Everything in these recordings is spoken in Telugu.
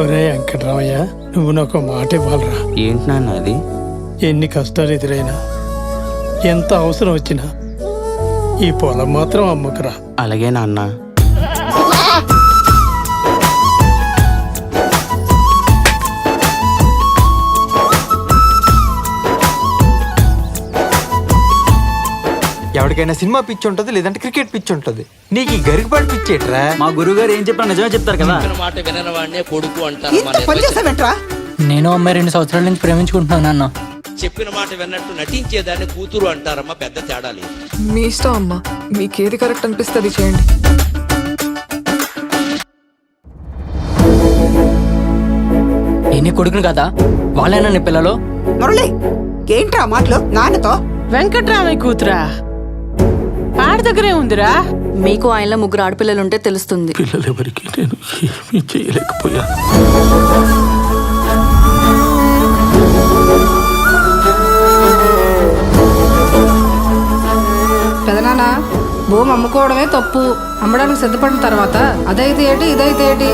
ఒరే వెంకటరామయ్య, నువ్వు నాకు మాట ఇవ్వాలరా. ఏంటి నాన్న అది? ఎన్ని కష్టాలు ఎదురైనా, ఎంత అవసరం వచ్చినా ఈ పొలం మాత్రం అమ్మకురా. అలాగే నాన్న. ఎవరికైనా సినిమా పిచ్చి ఉంటుంది, లేదంటే క్రికెట్ పిచ్చి ఉంటుంది. నీకు ఈ గరికపాటి పిచ్చేట్రా? మా గురువు గారు ఏం చెప్పినా నిజమే చెప్తారు కదా. మాట వినవాడినే కొడుకు అంటారు. నేను అమ్మాయి 2 సంవత్సరాల నుంచి ప్రేమించుకుంటున్నాను నాన్న. చెప్పిన మాట విన్నట్టు నటించేదాన్ని కూతురు అంటారమ్మా, పెద్ద తేడా లేదు. మీ ఇష్టం అమ్మా, మీకేది కరెక్ట్ అనిపిస్తే అది చేయండి. నేను కొడుకును కదా, వాళ్ళేనా నీ పిల్లలు? మురళి, ఏంట్రా మాటలు నాన్నతో? వెంకట్రామయ్య కూతురా, ఆడి దగ్గరే ఉందిరా. మీకు ఆయనలో 3 ఆడపిల్లలుంటే తెలుస్తుంది. పిల్లలెవరికి నేను ఏమీ చేయలేకపోయా. పెదనాన్న, భూమి అమ్ముకోవడమే తప్పు. అమ్మడానికి సిద్ధపడిన తర్వాత అదైతే ఏంటి, ఇదైతే ఏంటి?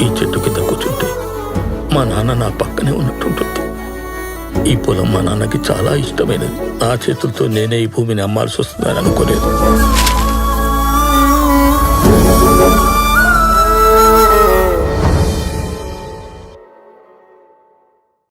ఈ చెట్టు కింద కూర్చుంటే మా నాన్న నా పక్కనే ఉన్నట్టుంటుంది. ఈ పొలం మా నాన్నకి చాలా ఇష్టమైనది. నా చేతులతో నేనే ఈ భూమిని అమ్మాల్సి వస్తుందని అనుకోలేదు.